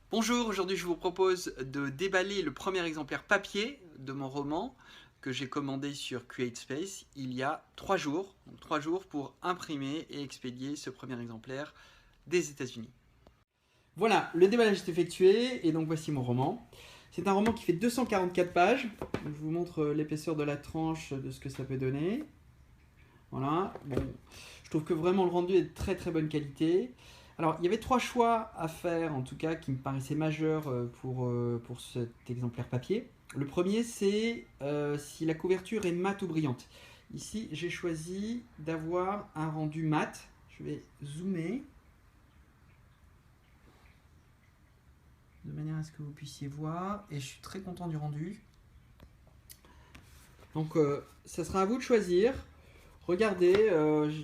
Bonjour, aujourd'hui je vous propose de déballer le premier exemplaire papier de mon roman que j'ai commandé sur CreateSpace il y a 3 jours. Donc 3 jours pour imprimer et expédier ce premier exemplaire des États-Unis. Voilà, le déballage est effectué et donc voici mon roman. C'est un roman qui fait 244 pages. Je vous montre l'épaisseur de la tranche de ce que ça peut donner. Voilà, bon, je trouve que vraiment le rendu est de très très bonne qualité. Alors, il y avait 3 choix à faire, en tout cas, qui me paraissaient majeurs pour cet exemplaire papier. Le premier, c'est si la couverture est mate ou brillante. Ici, j'ai choisi d'avoir un rendu mat. Je vais zoomer de manière à ce que vous puissiez voir. Et je suis très content du rendu. Donc, ça sera à vous de choisir. Regardez,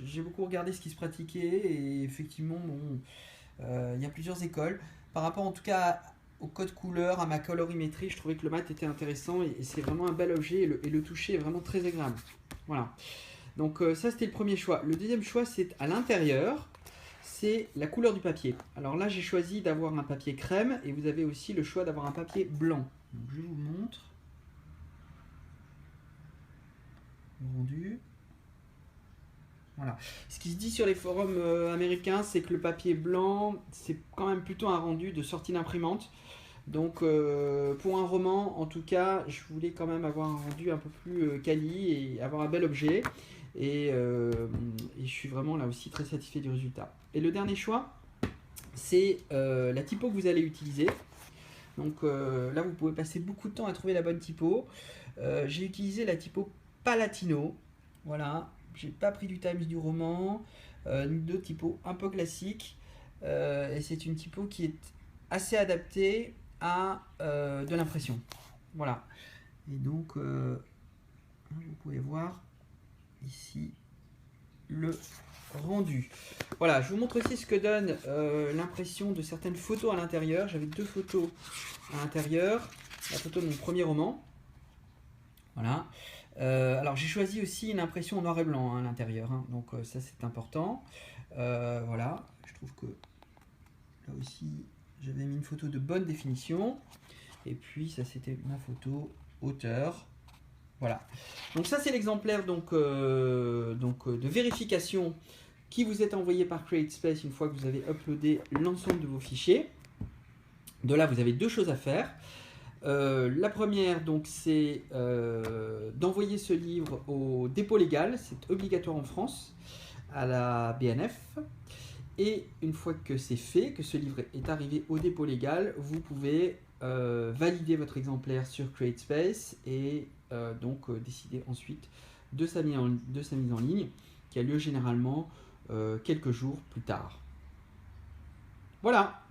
j'ai beaucoup regardé ce qui se pratiquait et effectivement, bon, il y a plusieurs écoles. Par rapport en tout cas au code couleur, à ma colorimétrie, je trouvais que le mat était intéressant et c'est vraiment un bel objet et le toucher est vraiment très agréable. Voilà. Donc ça c'était le premier choix. Le deuxième choix c'est à l'intérieur, c'est la couleur du papier. Alors là j'ai choisi d'avoir un papier crème et vous avez aussi le choix d'avoir un papier blanc. Donc, je vous montre le rendu. Voilà. Ce qui se dit sur les forums américains, c'est que le papier blanc, c'est quand même plutôt un rendu de sortie d'imprimante. Donc pour un roman, en tout cas, je voulais quand même avoir un rendu un peu plus quali et avoir un bel objet. Et je suis vraiment là aussi très satisfait du résultat. Et le dernier choix, c'est la typo que vous allez utiliser. Donc là, vous pouvez passer beaucoup de temps à trouver la bonne typo. J'ai utilisé la typo Palatino. Voilà, j'ai pas pris du Times du roman, ni de typo un peu classique. Et c'est une typo qui est assez adaptée à de l'impression. Voilà. Et donc, vous pouvez voir ici le rendu. Voilà, je vous montre aussi ce que donne l'impression de certaines photos à l'intérieur. J'avais 2 photos à l'intérieur. La photo de mon premier roman. Voilà. Alors j'ai choisi aussi une impression en noir et blanc à l'intérieur, hein, donc ça c'est important. Voilà, je trouve que là aussi j'avais mis une photo de bonne définition. Et puis ça c'était ma photo auteur. Voilà. Donc ça c'est l'exemplaire de vérification qui vous est envoyé par CreateSpace une fois que vous avez uploadé l'ensemble de vos fichiers. De là vous avez 2 choses à faire. La première, donc, c'est d'envoyer ce livre au dépôt légal, c'est obligatoire en France, à la BNF. Et une fois que c'est fait, que ce livre est arrivé au dépôt légal, vous pouvez valider votre exemplaire sur CreateSpace et décider ensuite de sa mise en ligne, qui a lieu généralement quelques jours plus tard. Voilà!